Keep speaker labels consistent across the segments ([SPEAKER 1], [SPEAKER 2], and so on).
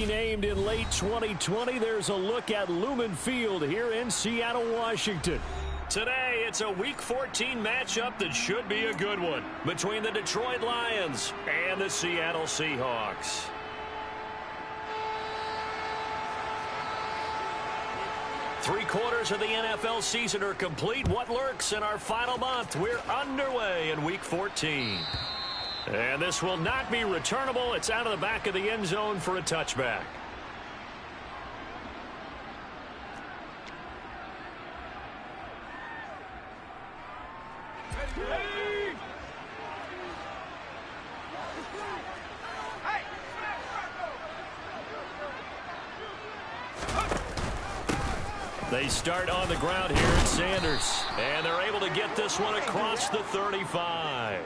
[SPEAKER 1] renamed in late 2020, there's a look at Lumen Field here in Seattle, Washington. Today, it's a Week 14 matchup that should be a good one between the Detroit Lions and the Seattle Seahawks. Three-quarters of the NFL season are complete. What lurks in our final month? We're underway in Week 14. And this will not be returnable. It's out of the back of the end zone for a touchback. They start on the ground here at Sanders. And they're able to get this one across the 35.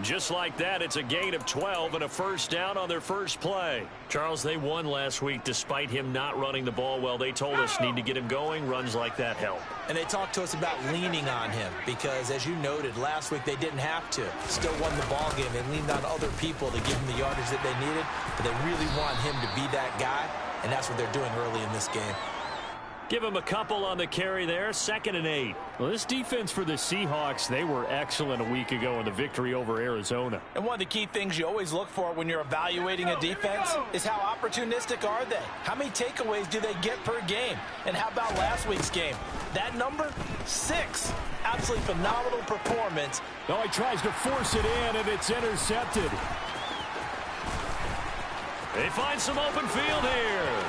[SPEAKER 1] Just like that, it's a gain of 12 and a first down on their first play. Charles, they won last week despite him not running the ball well. They told us need to get him going. Runs like that help.
[SPEAKER 2] And they talked to us about leaning on him because, as you noted, last week they didn't have to. Still won the ball game. They leaned on other people to give him the yardage that they needed, but they really want him to be that guy, and that's what they're doing early in this game.
[SPEAKER 1] Give him a couple on the carry there. 2nd and 8. Well, this defense for the Seahawks, they were excellent a week ago in the victory over Arizona.
[SPEAKER 2] And one of the key things you always look for when you're evaluating a defense is how opportunistic are they? How many takeaways do they get per game? And how about last week's game? That number? 6. Absolutely phenomenal performance.
[SPEAKER 1] Oh, he tries to force it in, and it's intercepted. They find some open field here.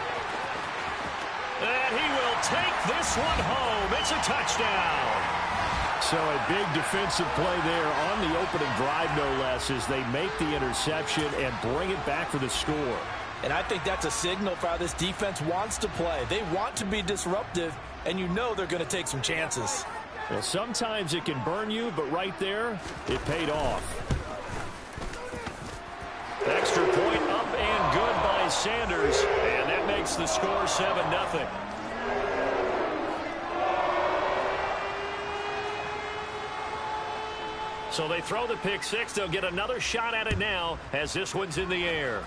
[SPEAKER 1] And he will take this one home. It's a touchdown. So a big defensive play there on the opening drive, no less, as they make the interception and bring it back for the score.
[SPEAKER 2] And I think that's a signal for how this defense wants to play. They want to be disruptive, and you know they're going to take some chances.
[SPEAKER 1] Well, sometimes it can burn you, but right there, it paid off. Extra point up and good by Sanders, and that makes the score 7-0. So they throw the pick six. They'll get another shot at it now as this one's in the air.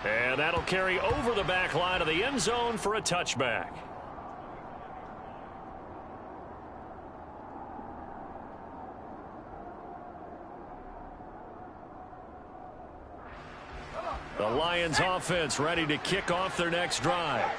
[SPEAKER 1] And that'll carry over the back line of the end zone for a touchback. The Lions offense ready to kick off their next drive.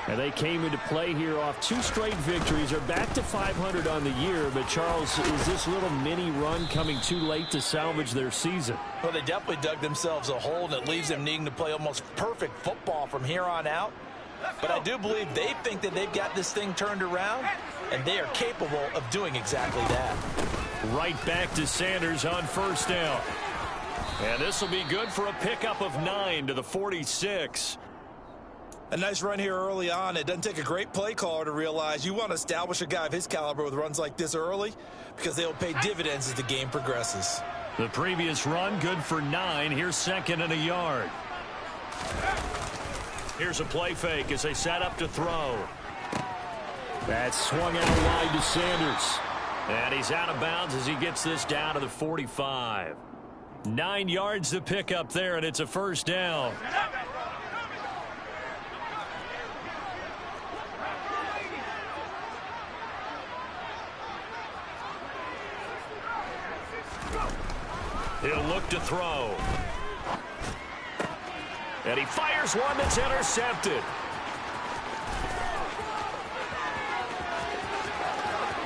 [SPEAKER 1] And they came into play here off 2 straight victories. They're back to 500 on the year. But, Charles, is this little mini run coming too late to salvage their season?
[SPEAKER 2] Well, they definitely dug themselves a hole, and it leaves them needing to play almost perfect football from here on out. But I do believe they think that they've got this thing turned around, and they are capable of doing exactly that.
[SPEAKER 1] Right back to Sanders on first down. And this will be good for a pickup of 9 to the 46.
[SPEAKER 3] A nice run here early on. It doesn't take a great play caller to realize you want to establish a guy of his caliber with runs like this early because they'll pay dividends as the game progresses.
[SPEAKER 1] The previous run good for 9. Here's 2nd and a yard. Here's a play fake as they set up to throw. That's swung out wide to Sanders. And he's out of bounds as he gets this down to the 45. 9 yards to pick up there, and it's a first down. He'll look to throw. And he fires one that's intercepted.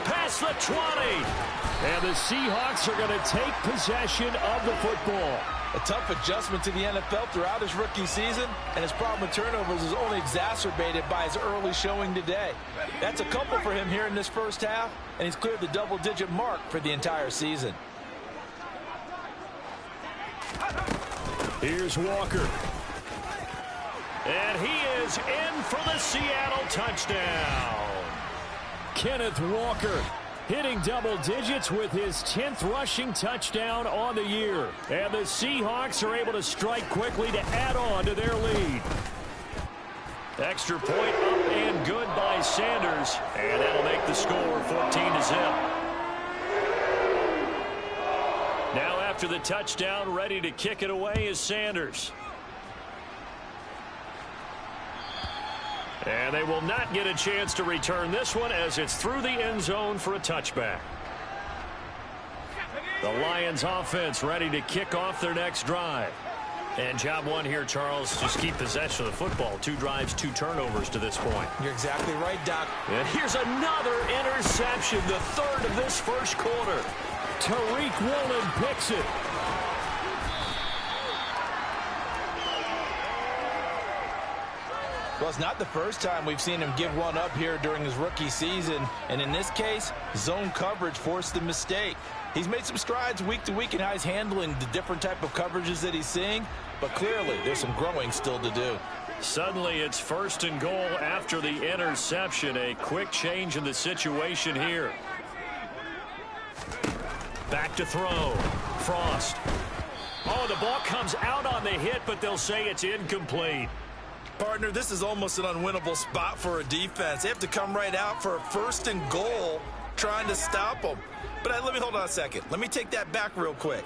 [SPEAKER 1] Past the 20. And the Seahawks are going to take possession of the football.
[SPEAKER 2] A tough adjustment to the NFL throughout his rookie season, and his problem with turnovers is only exacerbated by his early showing today. That's a couple for him here in this first half, and he's cleared the double-digit mark for the entire season.
[SPEAKER 1] Here's Walker. And he is in for the Seattle touchdown. Kenneth Walker hitting double digits with his 10th rushing touchdown on the year. And the Seahawks are able to strike quickly to add on to their lead. Extra point up and good by Sanders. And that'll make the score 14-0. Now after the touchdown, ready to kick it away is Sanders. And they will not get a chance to return this one as it's through the end zone for a touchback. The Lions offense ready to kick off their next drive. And job one here, Charles, just keep possession of the football. 2 drives, 2 turnovers to this point.
[SPEAKER 3] You're exactly right, Doc.
[SPEAKER 1] And here's another interception, the 3rd of this first quarter. Tariq Woolen picks it.
[SPEAKER 2] Well, it's not the first time we've seen him give one up here during his rookie season. And in this case, zone coverage forced the mistake. He's made some strides week to week in how he's handling the different type of coverages that he's seeing. But clearly, there's some growing still to do.
[SPEAKER 1] Suddenly, it's 1st and goal after the interception. A quick change in the situation here. Back to throw. Frost. Oh, the ball comes out on the hit, but they'll say it's incomplete.
[SPEAKER 3] Partner, this is almost an unwinnable spot for a defense. They have to come right out for a 1st and goal trying to stop them. But let me hold on a second. Let me take that back real quick.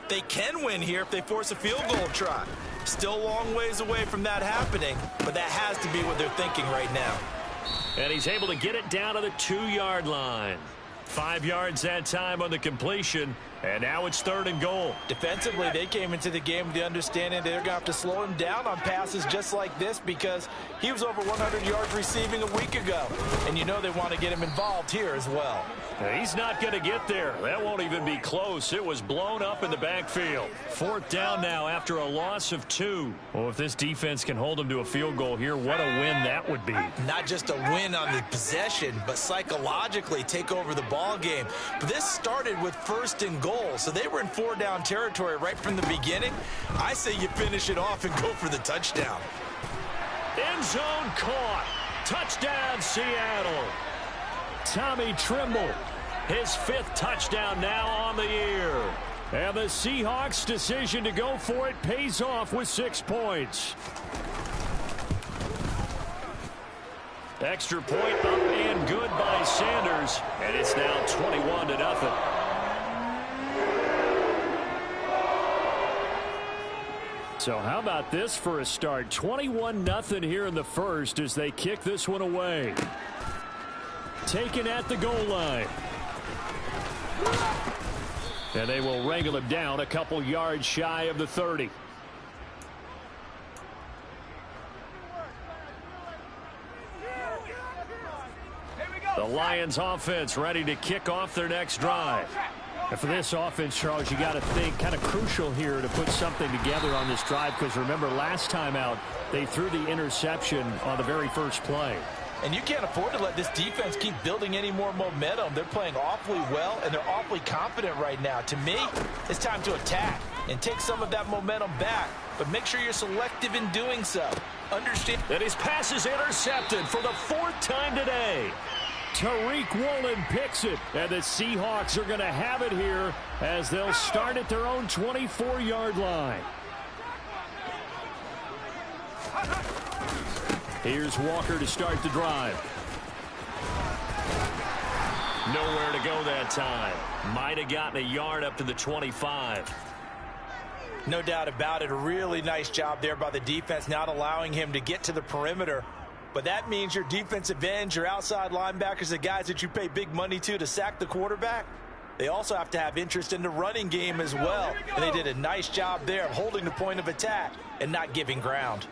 [SPEAKER 3] They can win here if they force a field goal try. Still a long ways away from that happening, but that has to be what they're thinking right now.
[SPEAKER 1] And he's able to get it down to the 2-yard line. 5 yards that time on the completion, and now it's 3rd and goal.
[SPEAKER 2] Defensively, they came into the game with the understanding they're going to have to slow him down on passes just like this because he was over 100 yards receiving a week ago. And you know they want to get him involved here as well.
[SPEAKER 1] He's not going to get there. That won't even be close. It was blown up in the backfield. 4th down now after a loss of 2. Well, if this defense can hold them to a field goal here, what a win that would be.
[SPEAKER 3] Not just a win on the possession, but psychologically take over the ball game. But this started with 1st and goal, so they were in 4-down territory right from the beginning. I say you finish it off and go for the touchdown.
[SPEAKER 1] End zone caught. Touchdown, Seattle. Tommy Trimble, his 5th touchdown now on the year. And the Seahawks' decision to go for it pays off with 6 points. Extra point up and good by Sanders. And it's now 21-0. So how about this for a start? 21-0 here in the first as they kick this one away. Taken at the goal line. And they will wrangle him down a couple yards shy of the 30. The Lions offense ready to kick off their next drive. And for this offense, Charles, you got to think kind of crucial here to put something together on this drive because remember last time out they threw the interception on the very first play.
[SPEAKER 2] And you can't afford to let this defense keep building any more momentum. They're playing awfully well, and they're awfully confident right now. To me, it's time to attack and take some of that momentum back. But make sure you're selective in doing so. Understand
[SPEAKER 1] that his pass is intercepted for the 4th time today. Tariq Woolen picks it, and the Seahawks are going to have it here as they'll start at their own 24-yard line. Here's Walker to start the drive. Nowhere to go that time. Might have gotten a yard up to the 25.
[SPEAKER 2] No doubt about it. A really nice job there by the defense, not allowing him to get to the perimeter. But that means your defensive ends, your outside linebackers, the guys that you pay big money to sack the quarterback, they also have to have interest in the running game as well. And they did a nice job there of holding the point of attack and not giving ground.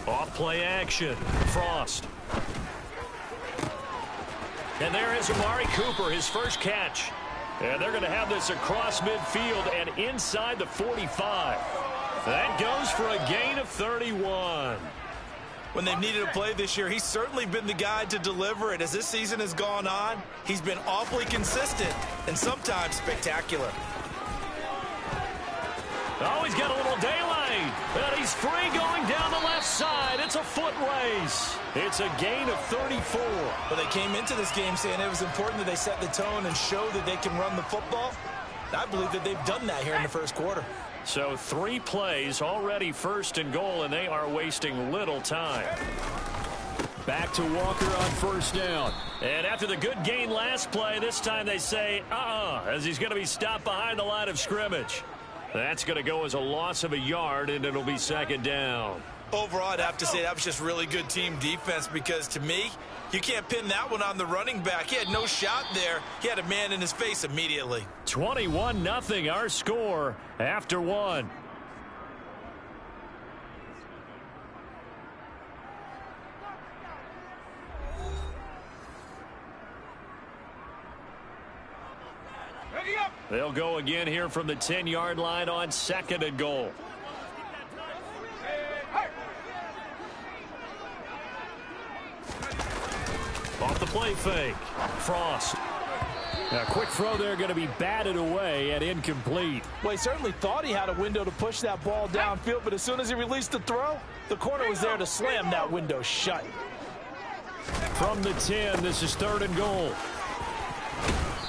[SPEAKER 1] Off play action. Frost. And there is Amari Cooper, his first catch. And they're going to have this across midfield and inside the 45. That goes for a gain of 31.
[SPEAKER 3] When they've needed a play this year, he's certainly been the guy to deliver it. As this season has gone on, he's been awfully consistent and sometimes spectacular.
[SPEAKER 1] Oh, he's got a little daylight. And he's free going down the left side. It's a foot race. It's a gain of 34.
[SPEAKER 3] Well, they came into this game saying it was important that they set the tone and show that they can run the football. I believe that they've done that here in the first quarter.
[SPEAKER 1] So 3 plays already 1st and goal, and they are wasting little time. Back to Walker on first down. And after the good gain last play, this time they say, as he's going to be stopped behind the line of scrimmage. That's going to go as a loss of a yard, and it'll be second down.
[SPEAKER 3] Overall, I'd have to say that was just really good team defense because, to me, you can't pin that one on the running back. He had no shot there. He had a man in his face immediately.
[SPEAKER 1] 21-0, our score after one. They'll go again here from the 10-yard line on second and goal. Off the play fake. Frost. A quick throw there, going to be batted away and incomplete.
[SPEAKER 2] Well, he certainly thought he had a window to push that ball downfield, but as soon as he released the throw, the corner was there to slam that window shut.
[SPEAKER 1] From the 10, this is third and goal.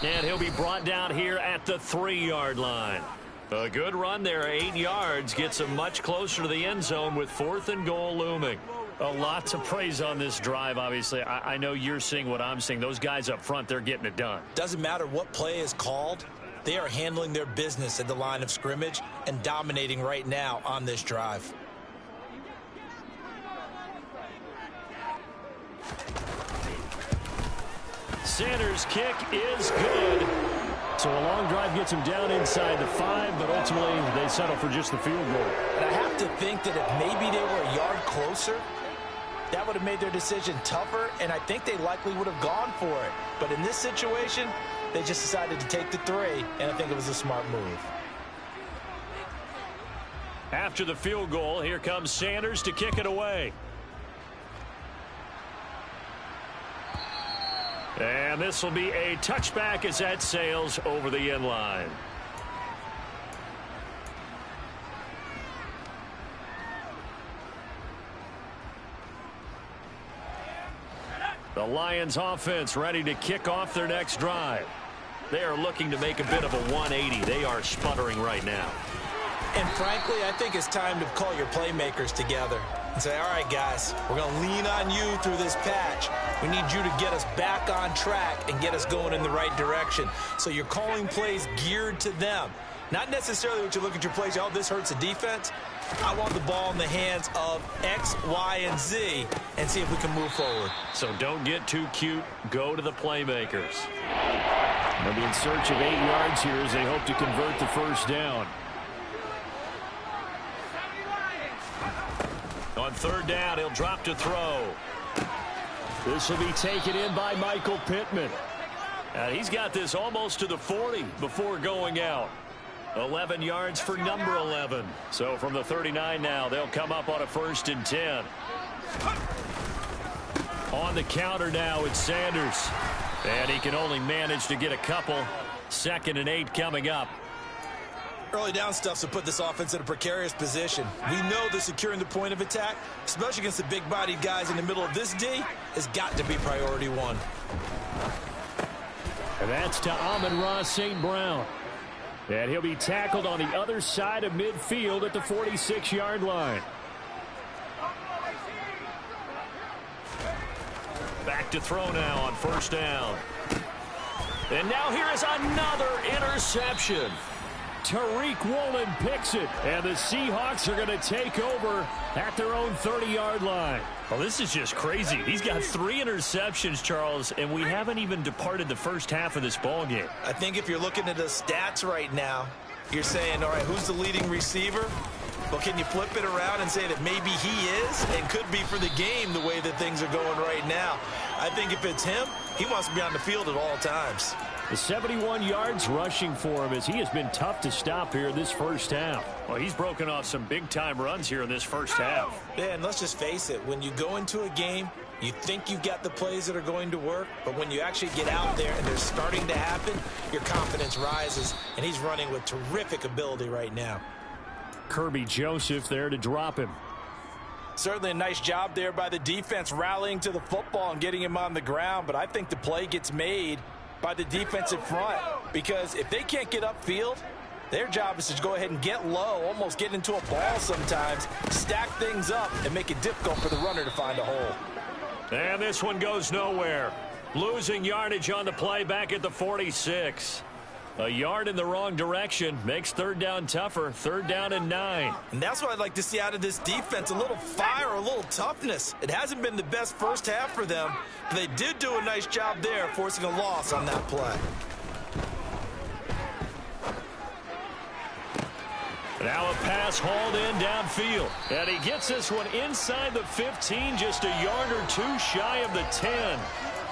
[SPEAKER 1] And he'll be brought down here at the 3-yard line. A good run there, 8 yards, gets him much closer to the end zone with fourth and goal looming. A lot to praise on this drive, obviously. I know you're seeing what I'm seeing. Those guys up front, they're getting it done.
[SPEAKER 2] Doesn't matter what play is called. They are handling their business at the line of scrimmage and dominating right now on this drive.
[SPEAKER 1] Sanders' kick is good. So a long drive gets him down inside the 5, but ultimately they settle for just the field goal.
[SPEAKER 2] And I have to think that if maybe they were a yard closer, that would have made their decision tougher, and I think they likely would have gone for it. But in this situation, they just decided to take the 3, and I think it was a smart move.
[SPEAKER 1] After the field goal, here comes Sanders to kick it away. And this will be a touchback as that sails over the end line. The Lions offense ready to kick off their next drive. They are looking to make a bit of a 180. They are sputtering right now.
[SPEAKER 2] And frankly, I think it's time to call your playmakers together and say, all right, guys, we're going to lean on you through this patch. We need you to get us back on track and get us going in the right direction. So you're calling plays geared to them. Not necessarily what you look at your plays, oh, this hurts the defense. I want the ball in the hands of X, Y, and Z and see if we can move forward.
[SPEAKER 1] So don't get too cute. Go to the playmakers. They'll be in search of 8 yards here as they hope to convert the first down. On third down, he'll drop to throw. This will be taken in by Michael Pittman. And he's got this almost to the 40 before going out. 11 yards for number 11. So from the 39 now, they'll come up on a 1st and 10. On the counter now, it's Sanders. And he can only manage to get a couple. 2nd and 8 coming up.
[SPEAKER 3] Early down stuff's to put this offense in a precarious position. We know that securing the point of attack, especially against the big-bodied guys in the middle of this D, has got to be priority 1.
[SPEAKER 1] And that's to Amon-Ra St. Brown. And he'll be tackled on the other side of midfield at the 46-yard line. Back to throw now on first down. And now here is another interception. Tariq Woolen picks it, and the Seahawks are going to take over at their own 30-yard line. Well, this is just crazy. He's got 3 interceptions, Charles, and we haven't even departed the first half of this ball game.
[SPEAKER 3] I think if you're looking at the stats right now, you're saying, all right, who's the leading receiver? Well, can you flip it around and say that maybe he is and could be for the game the way that things are going right now? I think if it's him, he wants to be on the field at all times.
[SPEAKER 1] The 71 yards rushing for him as he has been tough to stop here this first half. Well, he's broken off some big-time runs here in this first half.
[SPEAKER 2] Yeah, and let's just face it. When you go into a game, you think you've got the plays that are going to work, but when you actually get out there and they're starting to happen, your confidence rises, and he's running with terrific ability right now.
[SPEAKER 1] Kirby Joseph there to drop him.
[SPEAKER 2] Certainly a nice job there by the defense rallying to the football and getting him on the ground, but I think the play gets made by the defensive front, because if they can't get upfield, their job is to go ahead and get low, almost get into a ball sometimes, stack things up, and make it difficult for the runner to find a hole.
[SPEAKER 1] And this one goes nowhere. Losing yardage on the play back at the 46. A yard in the wrong direction makes third down tougher. Third down and 9.
[SPEAKER 3] And that's what I'd like to see out of this defense, a little fire, a little toughness. It hasn't been the best first half for them, but they did do a nice job there forcing a loss on that play.
[SPEAKER 1] Now a pass hauled in downfield. And he gets this one inside the 15, just a yard or two shy of the 10.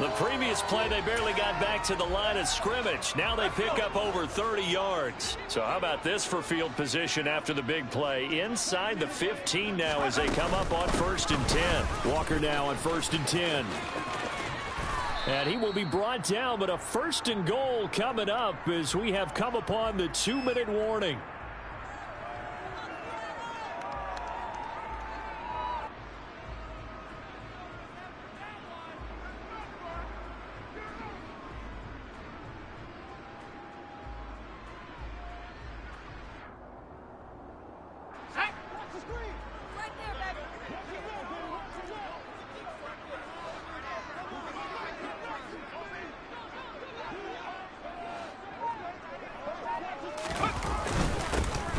[SPEAKER 1] The previous play, they barely got back to the line of scrimmage. Now they pick up over 30 yards. So how about this for field position after the big play? Inside the 15 now as they come up on 1st and 10. Walker now on 1st and 10. And he will be brought down, but a 1st and goal coming up as we have come upon the 2-minute warning.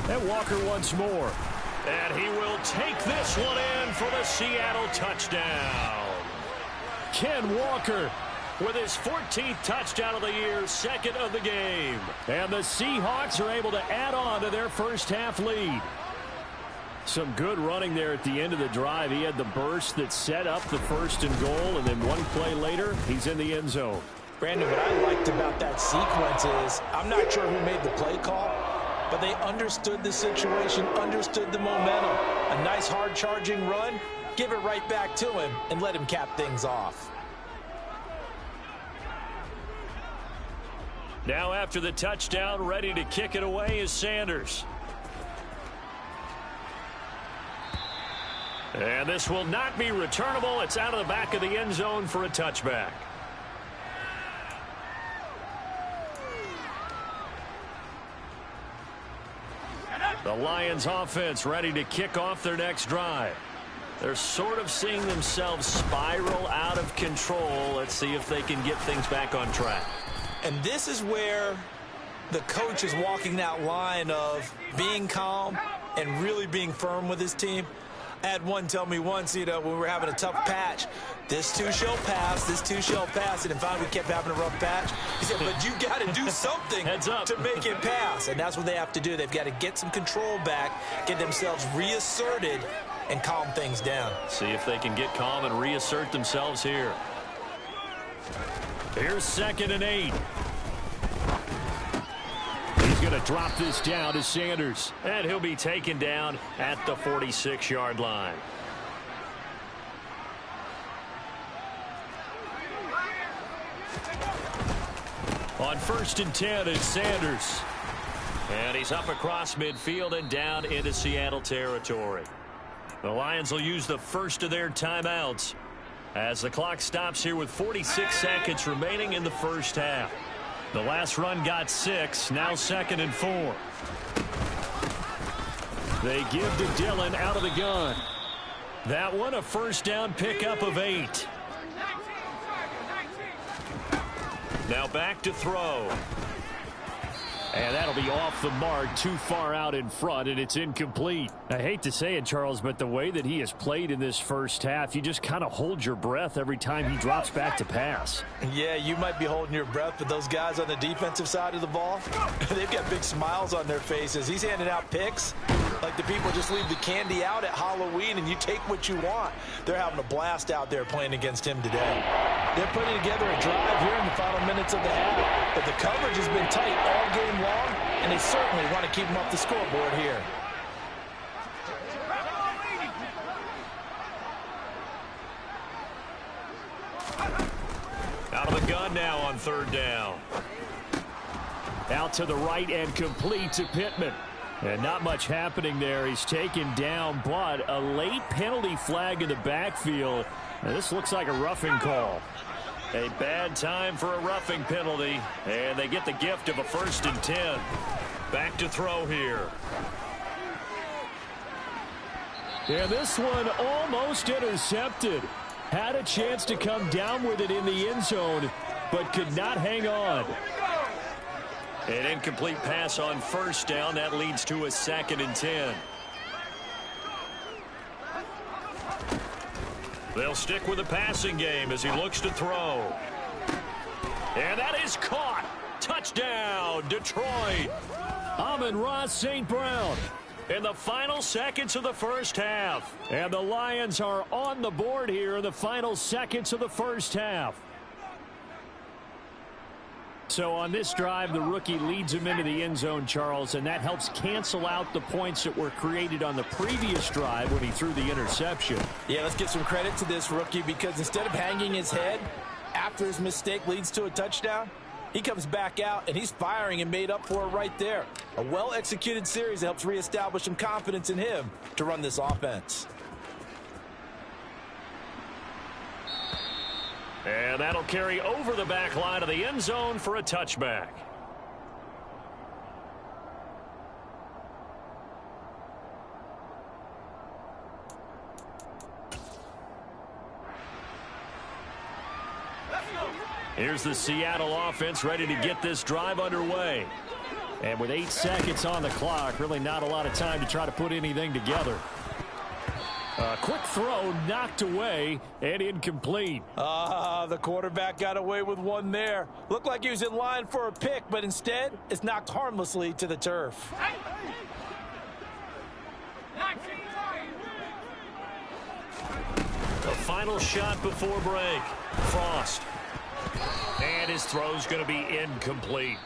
[SPEAKER 1] And Walker once more. And he will take this one in for the Seattle touchdown. Ken Walker with his 14th touchdown of the year, 2nd of the game. And the Seahawks are able to add on to their first half lead. Some good running there at the end of the drive. He had the burst that set up the 1st and goal, and then one play later, he's in the end zone.
[SPEAKER 2] Brandon, what I liked about that sequence is, I'm not sure who made the play call, but they understood the situation, understood the momentum. A nice hard-charging run, give it right back to him, and let him cap things off.
[SPEAKER 1] Now after the touchdown, ready to kick it away is Sanders. And this will not be returnable. It's out of the back of the end zone for a touchback. The Lions offense ready to kick off their next drive. They're sort of seeing themselves spiral out of control. Let's see if they can get things back on track.
[SPEAKER 2] And this is where the coach is walking that line of being calm and really being firm with his team. I had one tell me once, when we were having a tough patch, this too shall pass, this too shall pass. And finally we kept having a rough patch. He said, but you got to do something to make it pass. And that's what they have to do. They've got to get some control back, get themselves reasserted, and calm things down.
[SPEAKER 1] See if they can get calm and reassert themselves here. Here's 2nd and 8. He's going to drop this down to Sanders. And he'll be taken down at the 46-yard line. On 1st and 10, it's Sanders. And he's up across midfield and down into Seattle territory. The Lions will use the first of their timeouts as the clock stops here with 46 seconds remaining in the first half. The last run got 6, now 2nd and 4. They give to Dillon out of the gun. That one a first down pickup of 8. Now back to throw. And that'll be off the mark, too far out in front, and it's incomplete. I hate to say it, Charles, but the way that he has played in this first half, you just kind of hold your breath every time he drops back to pass.
[SPEAKER 2] Yeah, you might be holding your breath, but those guys on the defensive side of the ball, they've got big smiles on their faces. He's handing out picks like the people just leave the candy out at Halloween and you take what you want. They're having a blast out there playing against him today. They're putting together a drive here in the final minutes of the half, but the coverage has been tight all game long, and they certainly want to keep him off the scoreboard here.
[SPEAKER 1] Out of the gun now on 3rd down. Out to the right and complete to Pittman. And not much happening there. He's taken down, but a late penalty flag in the backfield. And this looks like a roughing call. A bad time for a roughing penalty, and they get the gift of a 1st and 10. Back to throw here. And this one almost intercepted. Had a chance to come down with it in the end zone, but could not hang on.
[SPEAKER 4] An incomplete pass on first down. That leads to a 2nd and 10.
[SPEAKER 1] They'll stick with the passing game as he looks to throw. And that is caught. Touchdown, Detroit. Amon-Ra St. Brown in the final seconds of the first half. And the Lions are on the board here in the final seconds of the first half. So on this drive, the rookie leads him into the end zone, Charles, and that helps cancel out the points that were created on the previous drive when he threw the interception.
[SPEAKER 2] Yeah, let's give some credit to this rookie because instead of hanging his head after his mistake leads to a touchdown, he comes back out and he's firing and made up for it right there. A well-executed series that helps reestablish some confidence in him to run this offense.
[SPEAKER 1] And that'll carry over the back line of the end zone for a touchback. Here's the Seattle offense ready to get this drive underway. And with 8 seconds on the clock, really not a lot of time to try to put anything together. A quick throw knocked away and incomplete.
[SPEAKER 2] The quarterback got away with one there. Looked like he was in line for a pick, but instead it's knocked harmlessly to the turf.
[SPEAKER 1] The final shot before break. Frost. And his throw's going to be incomplete.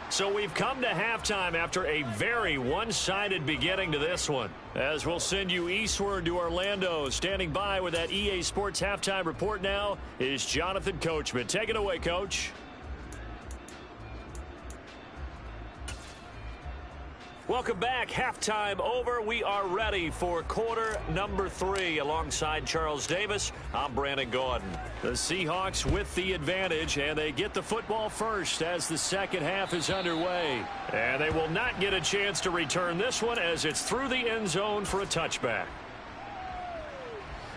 [SPEAKER 1] So we've come to halftime after a very one-sided beginning to this one. As we'll send you eastward to Orlando. Standing by with that EA Sports halftime report now is Jonathan Coachman. Take it away, Coach. Welcome back. Halftime over. We are ready for quarter number 3. Alongside Charles Davis, I'm Brandon Gordon. The Seahawks with the advantage, and they get the football first as the second half is underway. And they will not get a chance to return this one as it's through the end zone for a touchback.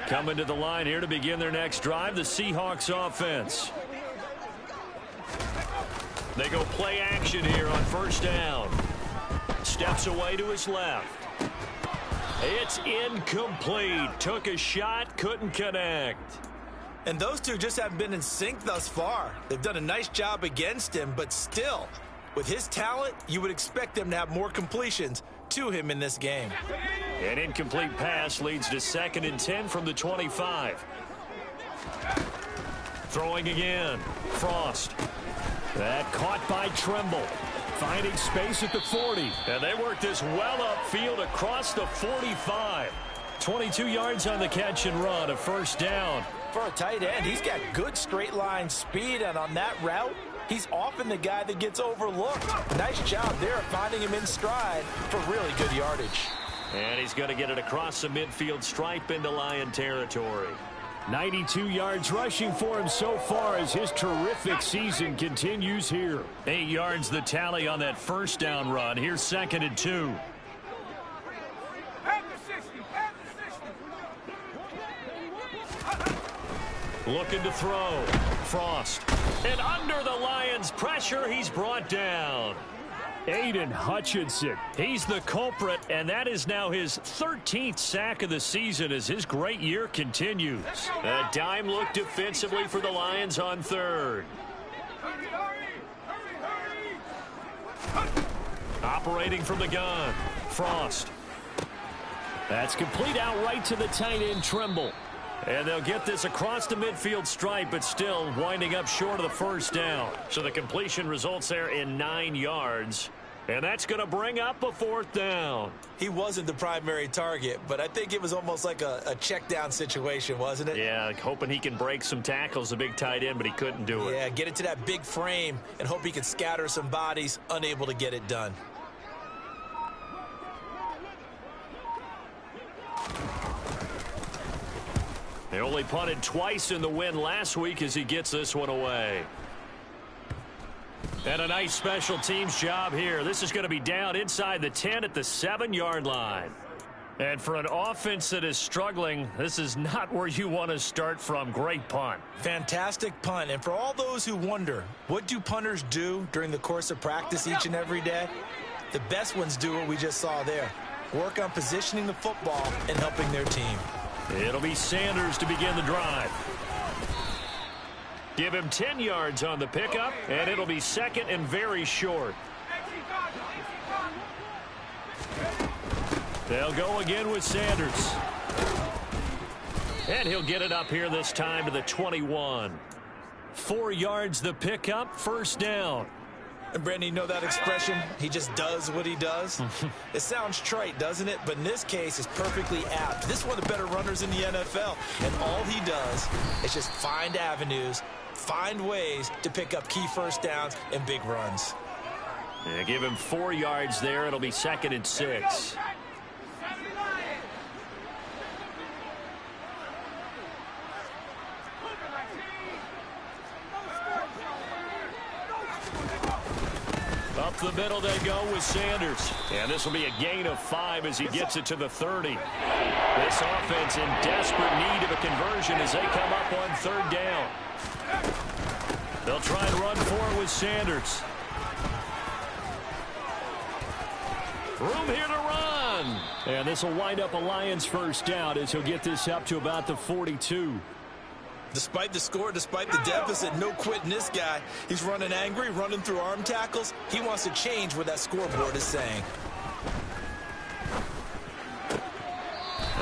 [SPEAKER 1] Coming to the line here to begin their next drive, the Seahawks offense. They go play action here on first down. Steps away to his left. It's incomplete. Took a shot, couldn't connect.
[SPEAKER 3] And those two just haven't been in sync thus far. They've done a nice job against him, but still, with his talent, you would expect them to have more completions to him in this game.
[SPEAKER 1] An incomplete pass leads to 2nd and 10 from the 25. Throwing again. Frost. That caught by Tremble. Finding space at the 40. And they work this well upfield across the 45. 22 yards on the catch and run, a first down.
[SPEAKER 2] For a tight end, he's got good straight line speed, and on that route, he's often the guy that gets overlooked. Nice job there finding him in stride for really good yardage.
[SPEAKER 1] And he's going to get it across the midfield stripe into Lion territory. 92 yards rushing for him so far as his terrific season continues here. 8 yards the tally on that first down run. Here's 2nd and 2. Looking to throw. Frost. And under the Lions' pressure, he's brought down. Aiden Hutchinson, he's the culprit, and that is now his 13th sack of the season as his great year continues. A dime look defensively for the Lions on third. Operating from the gun, Frost. That's complete out right to the tight end, Tremble. And they'll get this across the midfield stripe, but still winding up short of the first down. So the completion results there in 9 yards. And that's going to bring up a 4th down.
[SPEAKER 3] He wasn't the primary target, but I think it was almost like a check down situation, wasn't it?
[SPEAKER 1] Yeah, hoping he can break some tackles, the big tight end, but he couldn't do it.
[SPEAKER 3] Yeah, get it to that big frame and hope he can scatter some bodies, unable to get it done.
[SPEAKER 1] They only punted twice in the win last week as he gets this one away. And a nice special teams job here. This is going to be down inside the 10 at the 7-yard line. And for an offense that is struggling, this is not where you want to start from. Great punt.
[SPEAKER 2] Fantastic punt. And for all those who wonder, what do punters do during the course of practice each and every day? The best ones do what we just saw there. Work on positioning the football and helping their team.
[SPEAKER 1] It'll be Sanders to begin the drive. Give him 10 yards on the pickup, and it'll be second and very short. They'll go again with Sanders. And he'll get it up here this time to the 21. 4 yards the pickup, first down.
[SPEAKER 2] And Brandon, you know that expression? He just does what he does. It sounds trite, doesn't it? But in this case, it's perfectly apt. This is one of the better runners in the NFL. And all he does is just find avenues, find ways to pick up key first downs and big runs.
[SPEAKER 1] Yeah, give him 4 yards there. It'll be second and 6. Up the middle they go with Sanders. And this will be a gain of 5 as he gets it to the 30. This offense in desperate need of a conversion as they come up on third down. They'll try and run for it with Sanders. Room here to run. And this will wind up a Lions first down as he'll get this up to about the 42.
[SPEAKER 3] Despite the score, despite the deficit, no quitting this guy. He's running angry, running through arm tackles. He wants to change what that scoreboard is saying.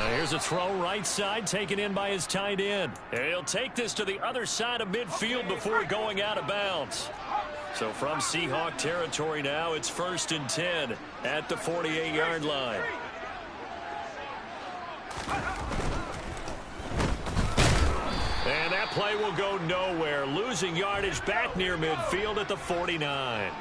[SPEAKER 1] Here's a throw right side taken in by his tight end. And he'll take this to the other side of midfield before going out of bounds. So from Seahawk territory now, it's first and 10 at the 48-yard line. And that play will go nowhere. Losing yardage back near midfield at the 49.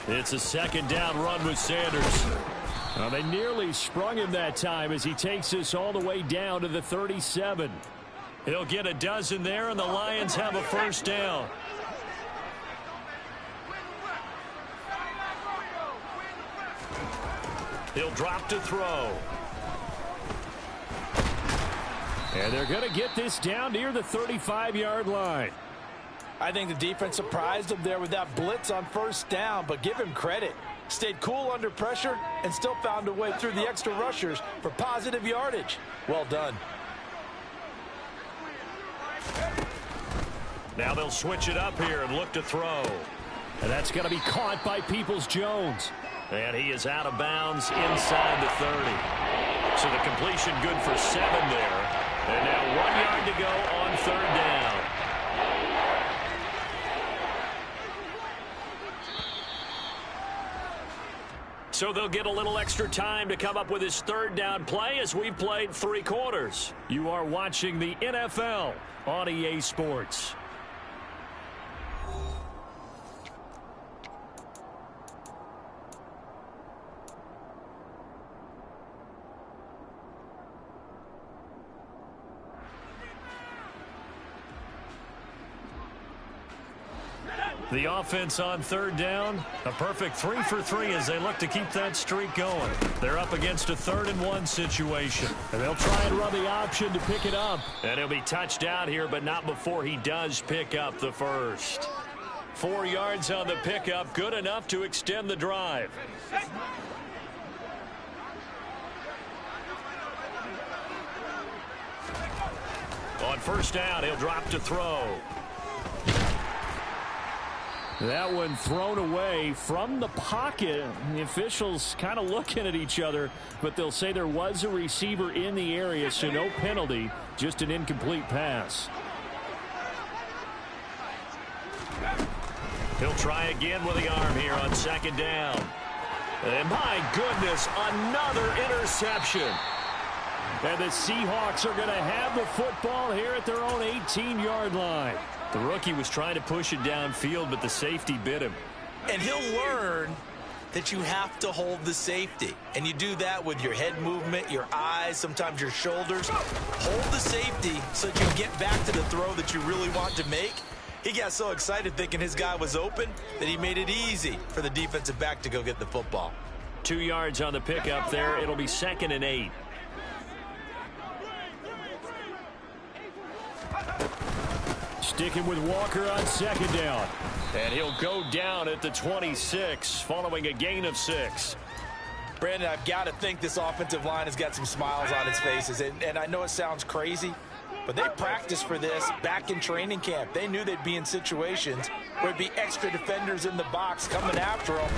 [SPEAKER 1] It's a second down run with Sanders. Well, they nearly sprung him that time as he takes this all the way down to the 37. He'll get a dozen there, and the Lions have a first down. He'll drop to throw. And they're going to get this down near the 35-yard line.
[SPEAKER 2] I think the defense surprised him there with that blitz on first down, but give him credit. Stayed cool under pressure and still found a way through the extra rushers for positive yardage. Well done.
[SPEAKER 1] Now they'll switch it up here and look to throw. And that's going to be caught by Peoples-Jones. And he is out of bounds inside the 30. So the completion good for 7 there. And now 1 yard to go on third down. So they'll get a little extra time to come up with his third down play as we've played 3 quarters. You are watching the NFL on EA Sports. The offense on third down, a perfect 3 for 3 as they look to keep that streak going. They're up against a 3rd and 1 situation. And they'll try and run the option to pick it up. And he'll be touched out here, but not before he does pick up the first. 4 yards on the pickup, good enough to extend the drive. On first down, he'll drop to throw. That one thrown away from the pocket. The officials kind of looking at each other, but they'll say there was a receiver in the area, so no penalty, just an incomplete pass. He'll try again with the arm here on second down. And my goodness, another interception. And the Seahawks are going to have the football here at their own 18-yard line. The rookie was trying to push it downfield, but the safety bit him.
[SPEAKER 3] And he'll learn
[SPEAKER 2] that you have to hold the safety. And you do that with your head movement, your eyes, sometimes your shoulders. Hold the safety so that you can get back to the throw that you really want to make. He got so excited thinking his guy was open that he made it easy for the defensive back to go get the football.
[SPEAKER 4] 2 yards on the pickup there. It'll be 2nd and 8.
[SPEAKER 1] Sticking with Walker on 2nd down.
[SPEAKER 4] And he'll go down at the 26 following a gain of 6.
[SPEAKER 2] Brandon, I've got to think this offensive line has got some smiles on its faces. And I know it sounds crazy, but they practiced for this back in training camp. They knew they'd be in situations where there'd be extra defenders in the box coming after them,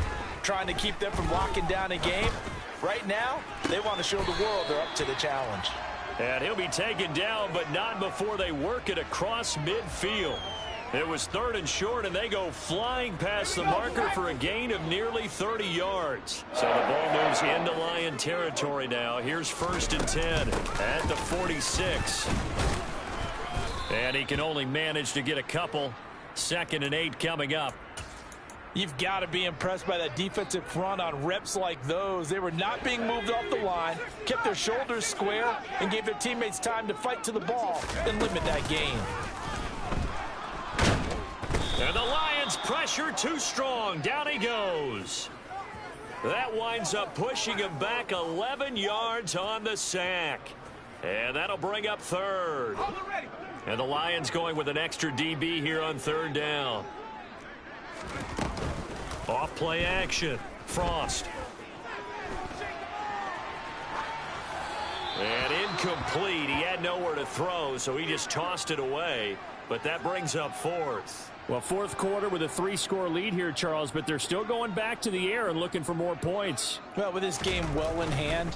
[SPEAKER 2] trying to keep them from locking down a game. Right now, they want to show the world they're up to the challenge.
[SPEAKER 4] And he'll be taken down, but not before they work it across midfield. It was 3rd and short, and they go flying past the marker for a gain of nearly 30 yards. So the ball moves into Lion territory now. Here's 1st and 10 at the 46. And he can only manage to get a couple. 2nd and 8 coming up.
[SPEAKER 2] You've got to be impressed by that defensive front on reps like those. They were not being moved off the line, kept their shoulders square, and gave their teammates time to fight to the ball and limit that gain.
[SPEAKER 4] And the Lions pressure too strong. Down he goes. That winds up pushing him back 11 yards on the sack. And that'll bring up 3rd. And the Lions going with an extra DB here on 3rd down. Off play action. Frost. And incomplete. He had nowhere to throw, so he just tossed it away. But that brings up 4th.
[SPEAKER 1] Well, 4th quarter with a 3-score lead here, Charles, but they're still going back to the air and looking for more points.
[SPEAKER 2] Well, with this game well in hand,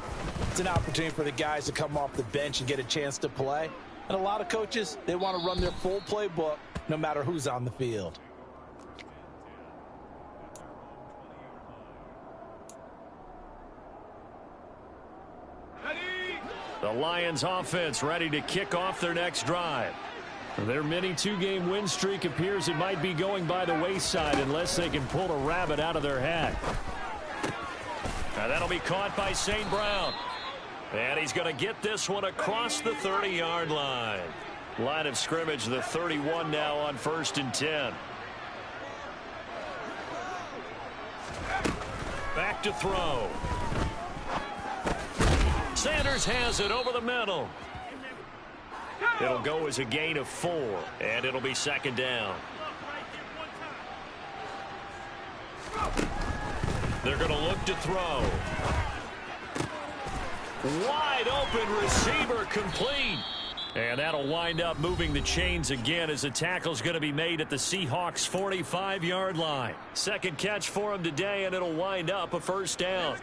[SPEAKER 2] it's an opportunity for the guys to come off the bench and get a chance to play. And a lot of coaches, they want to run their full playbook no matter who's on the field.
[SPEAKER 4] The Lions offense ready to kick off their next drive.
[SPEAKER 1] Their mini 2-game win streak appears it might be going by the wayside unless they can pull a rabbit out of their hat.
[SPEAKER 4] And that'll be caught by St. Brown. And he's going to get this one across the 30-yard line. Line of scrimmage, the 31 now on 1st and 10. Back to throw. Sanders has it over the middle. It'll go as a gain of 4, and it'll be 2nd down. They're going to look to throw. Wide open receiver complete. And that'll wind up moving the chains again as the tackle's going to be made at the Seahawks 45-yard line. 2nd catch for him today, and it'll wind up a 1st down.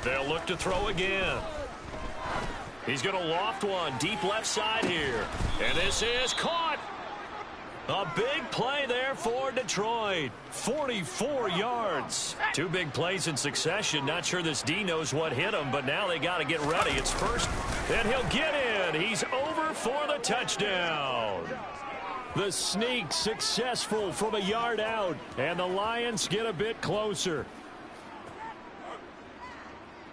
[SPEAKER 4] They'll look to throw again. He's going to loft one deep left side here. And this is caught. A big play there for Detroit. 44 yards. 2 big plays in succession. Not sure this D knows what hit him, but now they got to get ready. It's 1st, and he'll get in. He's over for the touchdown.
[SPEAKER 1] The sneak successful from a yard out, and the Lions get a bit closer.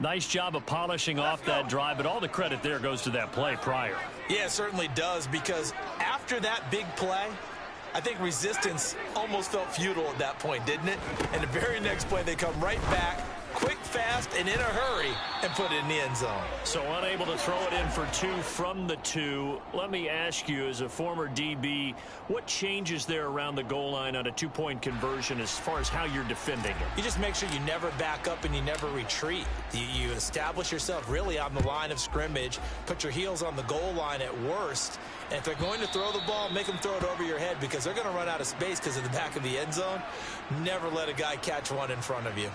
[SPEAKER 4] Nice job of polishing off that drive, but all the credit there goes to that play prior.
[SPEAKER 2] Yeah, it certainly does, because after that big play, I think resistance almost felt futile at that point, didn't it? And the very next play, they come right back, quick, fast, and in a hurry, and put it in the end zone.
[SPEAKER 4] So unable to throw it in for 2 from the 2. Let me ask you, as a former DB, what changes there around the goal line on a 2-point conversion as far as how you're defending it?
[SPEAKER 2] You just make sure you never back up and you never retreat. You establish yourself really on the line of scrimmage, put your heels on the goal line at worst, and if they're going to throw the ball, make them throw it over your head, because they're going to run out of space because of the back of the end zone. Never let a guy catch one in front of you.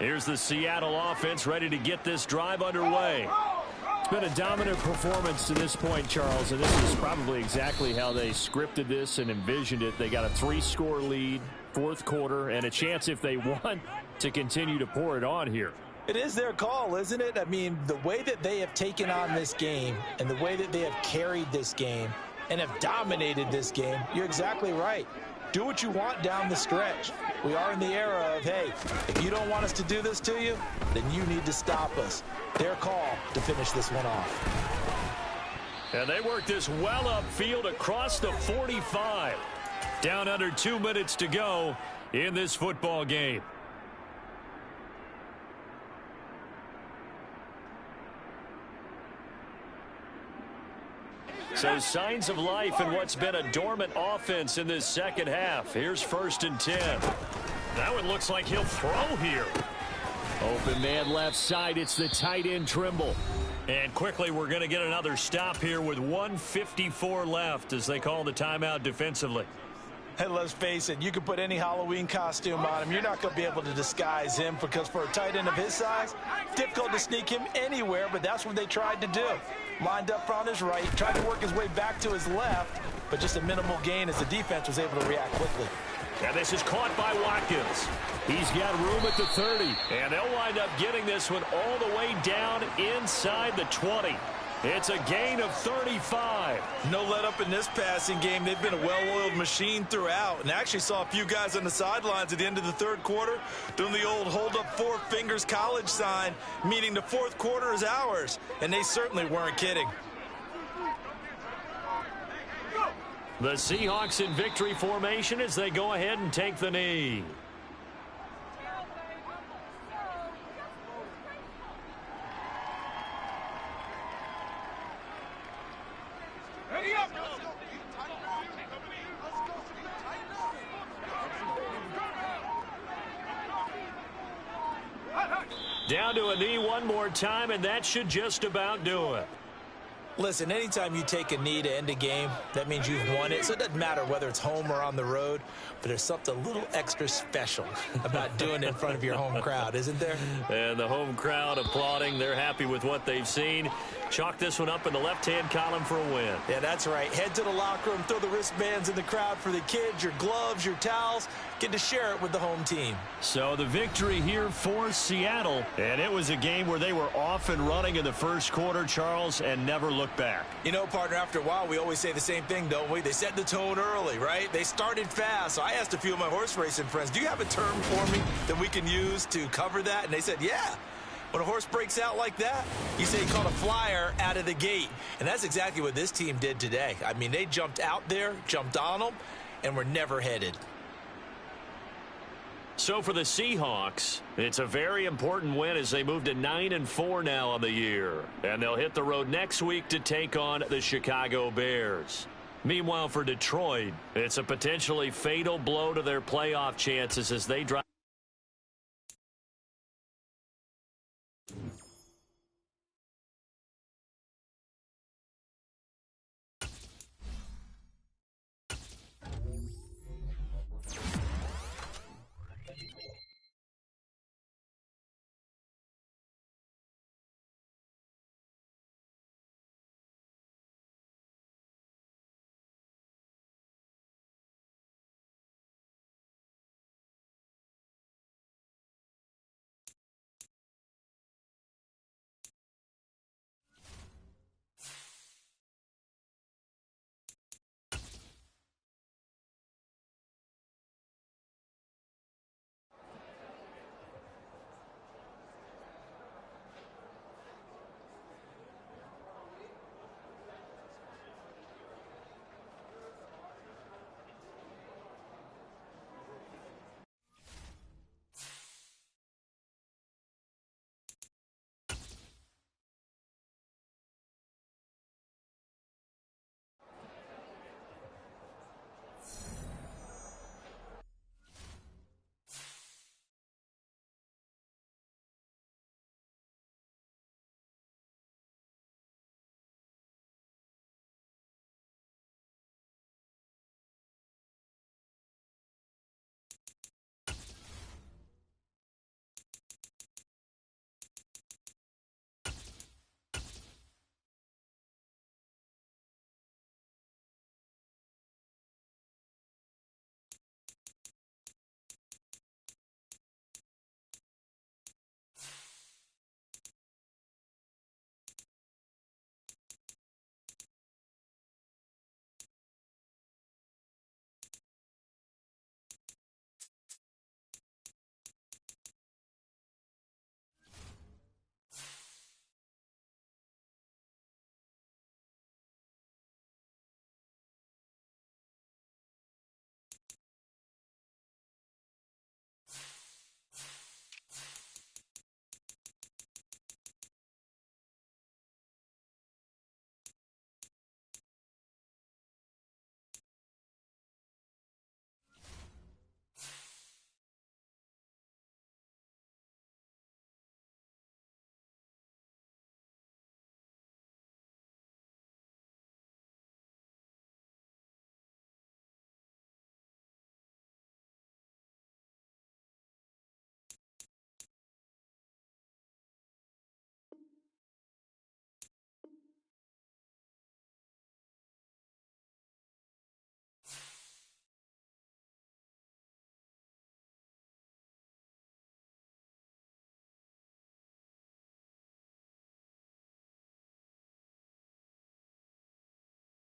[SPEAKER 4] Here's the Seattle offense ready to get this drive underway.
[SPEAKER 1] It's been a dominant performance to this point, Charles, and this is probably exactly how they scripted this and envisioned it. They got a 3-score lead, fourth quarter and a chance, if they want, to continue to pour it on here.
[SPEAKER 2] It is their call, isn't it? I mean, the way that they have taken on this game and the way that they have carried this game and have dominated this game, you're exactly right. Do what you want down the stretch. We are in the era of, hey, if you don't want us to do this to you, then you need to stop us. Their call to finish this one off.
[SPEAKER 1] And they work this well upfield across the 45. Down under 2 minutes to go in this football game. So signs of life in what's been a dormant offense in this second half. Here's 1st and 10.
[SPEAKER 4] That one looks like he'll throw here.
[SPEAKER 1] Open man left side. It's the tight end Trimble.
[SPEAKER 4] And quickly we're going to get another stop here with 1:54 left as they call the timeout defensively.
[SPEAKER 2] And let's face it, you can put any Halloween costume on him. You're not going to be able to disguise him because for a tight end of his size, difficult to sneak him anywhere, but that's what they tried to do. Lined up on his right, tried to work his way back to his left, but just a minimal gain as the defense was able to react quickly.
[SPEAKER 1] And this is caught by Watkins. He's got room at the 30. And they'll wind up getting this one all the way down inside the 20. It's a gain of 35.
[SPEAKER 3] No let up in this passing game. They've been a well-oiled machine throughout. And I actually saw a few guys on the sidelines at the end of the third quarter doing the old hold up 4 fingers college sign, meaning the fourth quarter is ours. And they certainly weren't kidding.
[SPEAKER 1] The Seahawks in victory formation as they go ahead and take the knee. Down to a knee one more time, and that should just about do it.
[SPEAKER 2] Listen, anytime you take a knee to end a game, that means you've won it. So it doesn't matter whether it's home or on the road, but there's something a little extra special about doing it in front of your home crowd, isn't there?
[SPEAKER 1] And the home crowd applauding. They're happy with what they've seen. Chalk this one up in the left-hand column for a win.
[SPEAKER 2] Yeah, that's right. Head to the locker room, throw the wristbands in the crowd for the kids, your gloves, your towels. Get to share it with the home team.
[SPEAKER 1] So the victory here for Seattle. And it was a game where they were off and running in the first quarter, Charles, and never looked back.
[SPEAKER 2] You know, partner, after a while, we always say the same thing, don't we? They set the tone early, right? They started fast. So I asked a few of my horse racing friends, do you have a term for me that we can use to cover that? And they said, yeah. When a horse breaks out like that, you say he caught a flyer out of the gate. And that's exactly what this team did today. I mean, they jumped out there, jumped on them, and were never headed.
[SPEAKER 1] So for the Seahawks, it's a very important win as they move to 9-4 now on the year. And they'll hit the road next week to take on the Chicago Bears. Meanwhile, for Detroit, it's a potentially fatal blow to their playoff chances as they drop.